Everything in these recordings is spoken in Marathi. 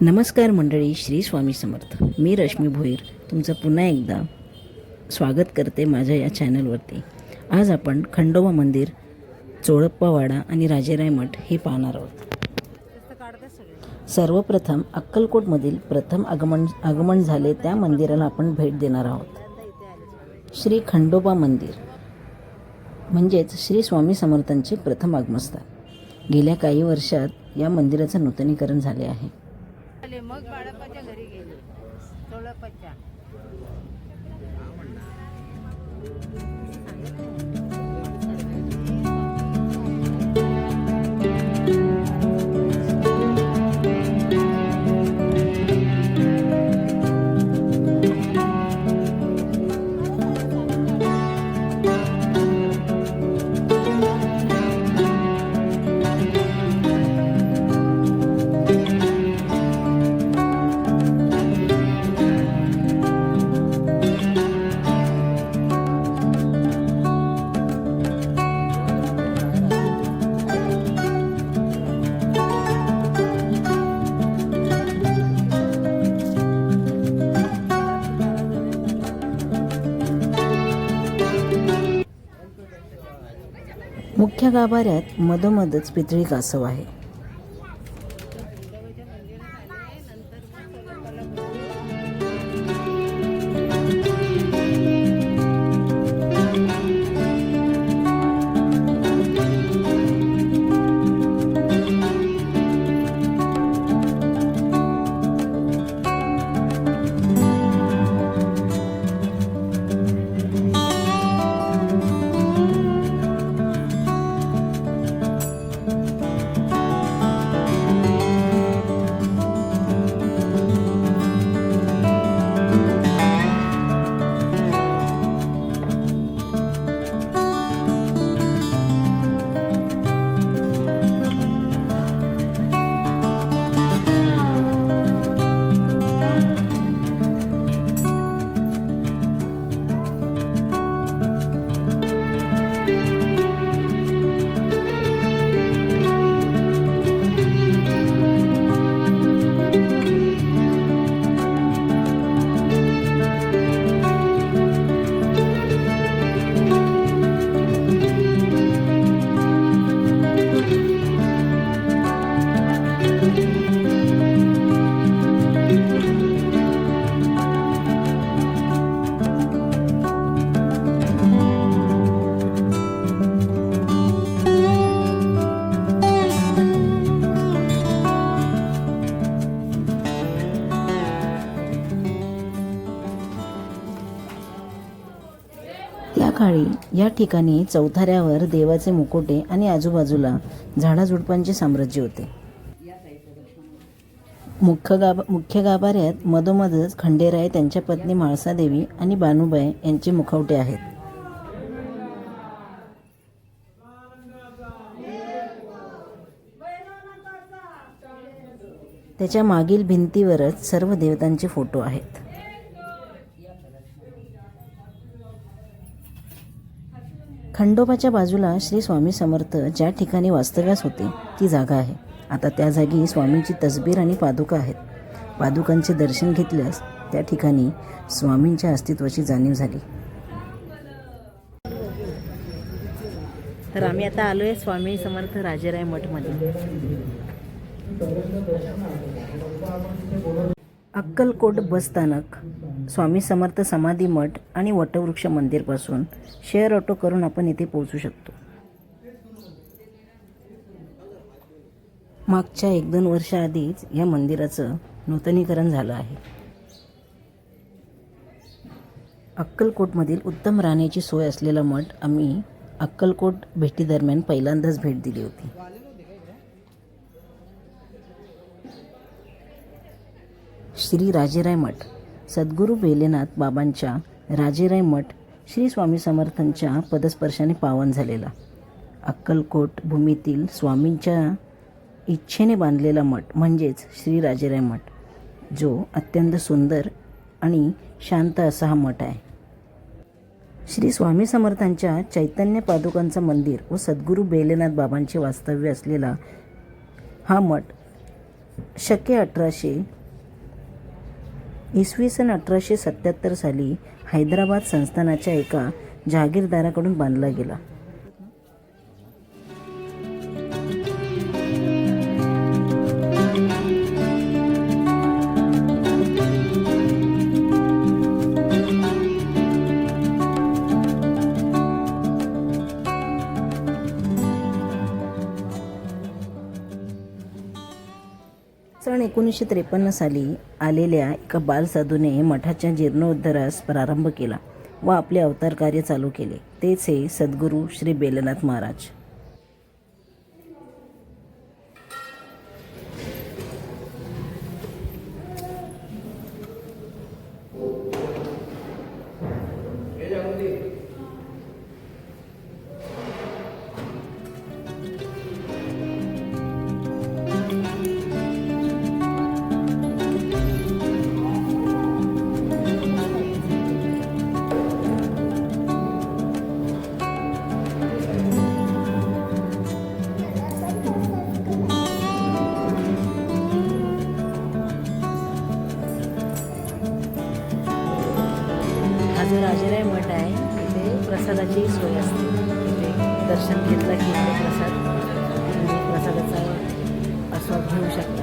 नमस्कार मंडळी, श्री स्वामी समर्थ. मी रश्मी भोईर तुमचं पुन्हा एकदा स्वागत करते माझ्या या चॅनलवरती. आज आपण खंडोबा मंदिर, चोळप्पावाडा आणि राजेराय मठ हे पाहणार आहोत. सर्वप्रथम अक्कलकोटमधील प्रथम आगमन झाले त्या मंदिराला आपण भेट देणार आहोत. श्री खंडोबा मंदिर म्हणजेच श्री स्वामी समर्थांचे प्रथम आगमनस्थान. गेल्या काही वर्षात या मंदिराचं नूतनीकरण झाले आहे. मग बाळापाच्या घरी गेले चोळप्पाच्या. मुख्य गाभाऱ्यात मधोमधच पितळी कासव आहे. त्या काळी या ठिकाणी चौथऱ्यावर देवाचे मुकोटे आणि आजूबाजूला झाडाझुडपांचे साम्राज्य होते. मुख्य गाभाऱ्यात मधोमधच खंडेराय, त्यांच्या पत्नी म्हाळसादेवी आणि बानुबाई यांचे मुखवटे आहेत. त्याच्या मागील भिंतीवरच सर्व देवतांचे फोटो आहेत. खंडोबाच्या बाजूला श्री स्वामी समर्थ ज्या ठिकाणी वास्तव्यास होते ती जागा आहे. आता त्या जागी स्वामींची तसबीर आणि पादुका आहेत. पादुकांचे दर्शन घेतल्यास त्या ठिकाणी स्वामींच्या अस्तित्वाची जाणीव झाली. तर आम्ही आता आलोय स्वामी समर्थ राजेराय मठमध्ये. अक्कलकोट बसस्थानक, स्वामी समर्थ समाधी मठ आणि वटवृक्ष मंदिरपासून शेअर ऑटो करून आपण इथे पोहोचू शकतो. मागच्या 1-2 वर्षाआधीच या मंदिराचं नूतनीकरण झालं आहे. अक्कलकोटमधील उत्तम राहण्याची सोय असलेला मठ आम्ही अक्कलकोट भेटीदरम्यान पहिल्यांदाच भेट दिली होती. श्री राजेराय मठ, सद्गुरू बेलेनाथ बाबांच्या राजेराय मठ श्री स्वामी समर्थांच्या पदस्पर्शाने पावन झालेला, अक्कलकोट भूमीतील स्वामींच्या इच्छेने बांधलेला मठ म्हणजेच श्री राजेराय मठ, जो अत्यंत सुंदर आणि शांत असा हा मठ आहे. श्री स्वामी समर्थांच्या चैतन्य पादुकांचं मंदिर व सद्गुरू बेलेनाथ बाबांचे वास्तव्य असलेला हा मठ शके 1877 साली हैदराबाद संस्थानाच्या एका जहागीरदाराकडून बांधला गेला. सन 1953 साली आलेल्या एका बालसाधूने मठाच्या जीर्णोद्धारास प्रारंभ केला व आपले अवतार कार्य चालू केले. तेच हे सद्गुरू श्री बेलनाथ महाराज. हा जो राजेराय मठ आहे तिथे प्रसादाची सोय असते. तिथे दर्शन घेतलं की इथे प्रसाद तुम्ही प्रसादाचा आस्वाद घेऊ शकता.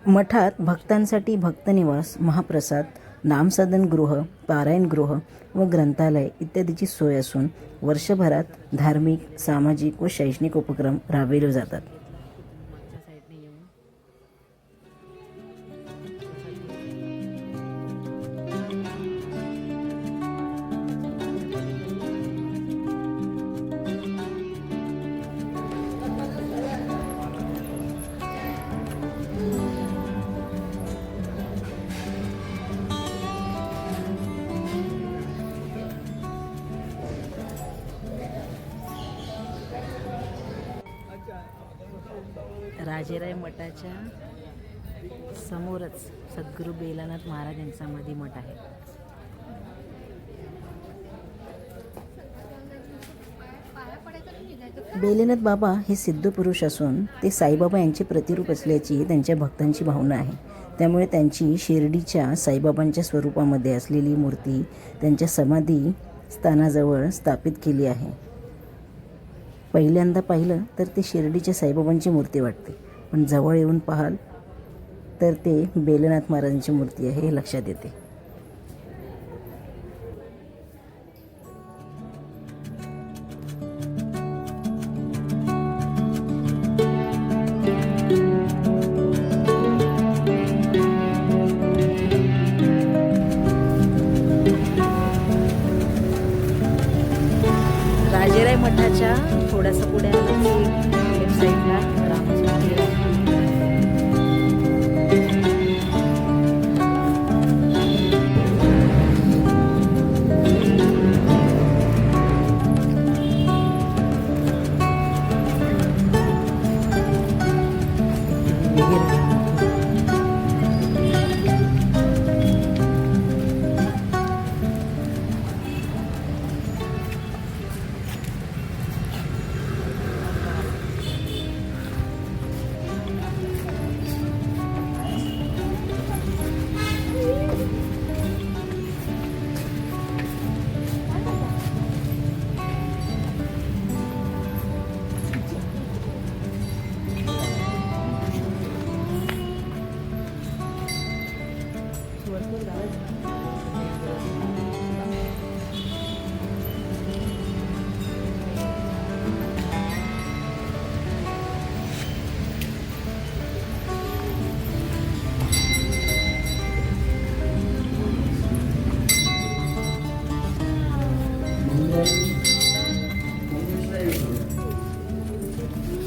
मठात भक्तांसाठी भक्तनिवास, महाप्रसाद, नामसाधन गृह, पारायण गृह व ग्रंथालय इत्यादीची सोय असून वर्षभरात धार्मिक, सामाजिक व शैक्षणिक उपक्रम राबविले जातात. राजेराय मठाच्या समोरच सद्गुरू बेलनाथ महाराज यांचा समाधी मठ आहे. बेलनाथ बाबा हे सिद्ध पुरुष असून ते साईबाबा यांचे प्रतिरूप असल्याची त्यांच्या भक्तांची भावना आहे. त्यामुळे त्यांची शिर्डीच्या साईबाबांच्या स्वरूपामध्ये असलेली मूर्ती त्यांच्या समाधी स्थानाजवळ स्थापित केली आहे. पहिल्यांदा पाहिलं तर ते शिर्डीच्या साईबाबांची मूर्ती वाटते, पण जवळ येऊन पाहाल तर ते बेलनाथ महाराजांची मूर्ती आहे हे लक्षात येते. राजेराय मठाच्या थोडंसं पुढे आलं की लेफ्ट साईडला रामाचं मंदिर आहे.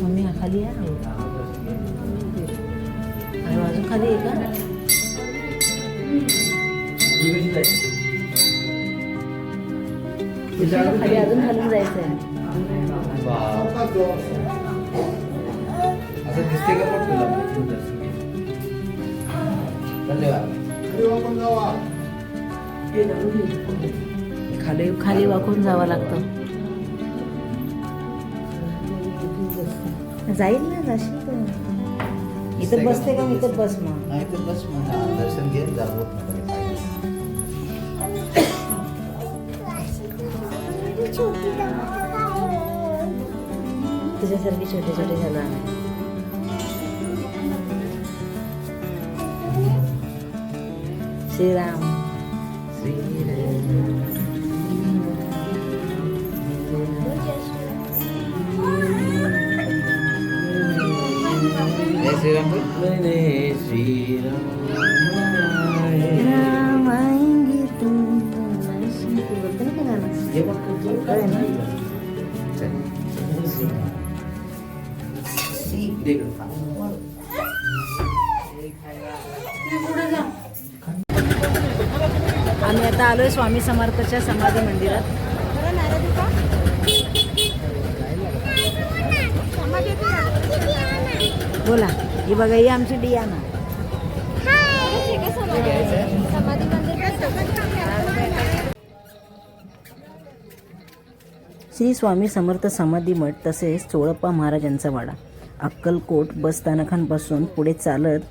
मम्मी हा खाली आहे. अरे अजून खाली आहे का? खाली अजून खालून जायचं आहे. खाली खाली वाकून जावं लागतं. जाईल ना, जाशील तर. इथं बसते का? इथं बस मग. नाही तर बस मग दर्शन घेत जावं. तुझ्यासारखी छोटे छोटे झालं. श्रीराम. जय श्रीराम. जय श्रीराम. राम आएंगे तुम बोलते ना का गाणं? हे बघ तू काय ना? आम्ही आता आलोय स्वामी समर्थाच्या समाधी मंदिरात. बोला. ही बघा, ही आमची डियाना. श्री स्वामी समर्थ समाधी मठ तसेच चोळप्पा महाराजांचा वाडा. अक्कलकोट बस स्थानकांपासून पुढे चालत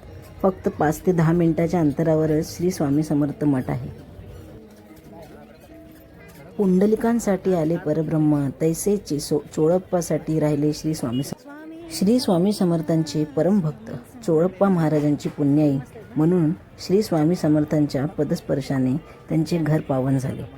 फक्त 5 ते 10 मिनिटाच्या अंतरावरच श्री स्वामी समर्थ मठ आहे. पुंडलिकांसाठी आले परब्रह्म, तैसेचे चोळप्पासाठी राहिले श्री स्वामी समर्थांचे परमभक्त चोळप्पा महाराजांची पुण्याई म्हणून श्री स्वामी समर्थांच्या पदस्पर्शाने त्यांचे घर पावन झाले.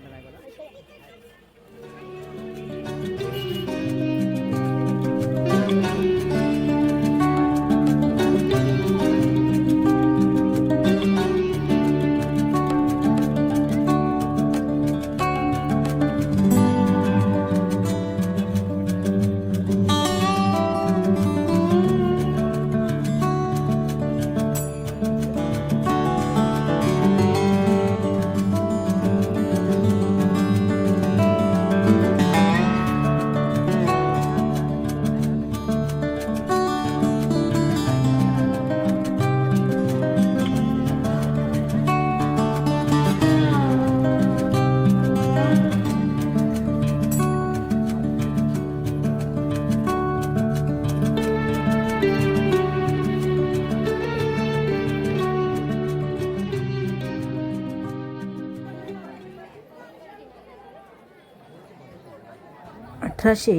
अठराशे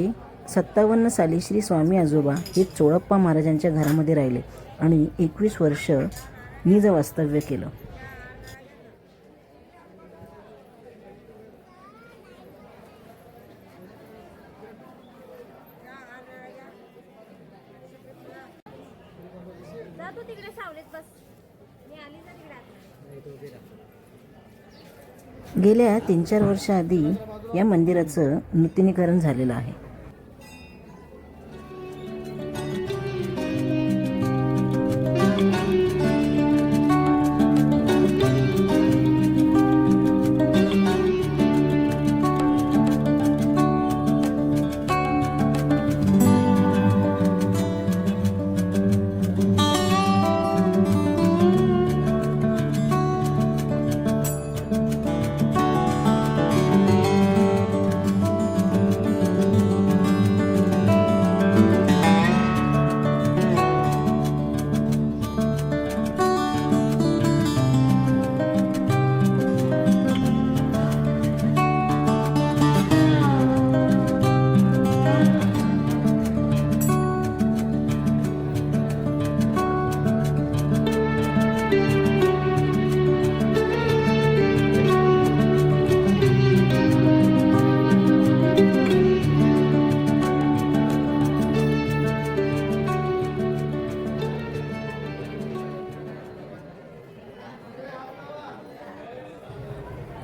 57 साली श्री स्वामी आजोबा हे चोळप्पा महाराजांच्या घरामध्ये राहिले आणि 21 वर्ष निज वास्तव्य केलं. गेल्या 3-4 वर्षाआधी या मंदिराचं नूतनीकरण झालेलं आहे.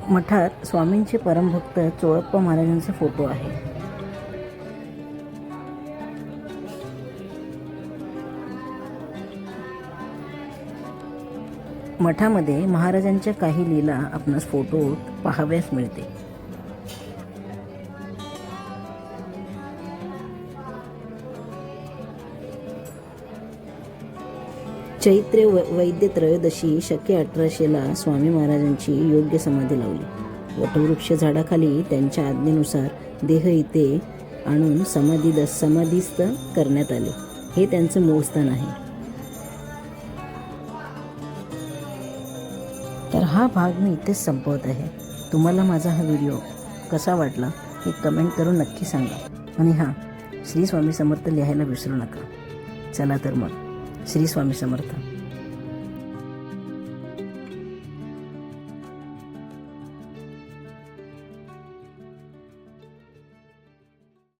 मठात स्वामींचे परमभक्त चोळप्पा महाराजांचे फोटो आहे. मठामध्ये महाराजांच्या काही लीला आपणास फोटोत पाहाव्यास मिळते. चैत्र वैद्य त्रयोदशी शके 1800ला स्वामी महाराजांची योग्य समाधी लावली. वटवृक्ष झाडाखाली त्यांच्या आज्ञेनुसार देह इथे आणून समाधीस्थ करण्यात आले. हे त्यांचं मूळ स्थान आहे. तर हा भाग मी इथेच संपवत आहे. तुम्हाला माझा हा व्हिडिओ कसा वाटला हे कमेंट करून नक्की सांगा. आणि हां, श्री स्वामी समर्थ लिहायला विसरू नका. चला तर मग, श्री स्वामी समर्थ.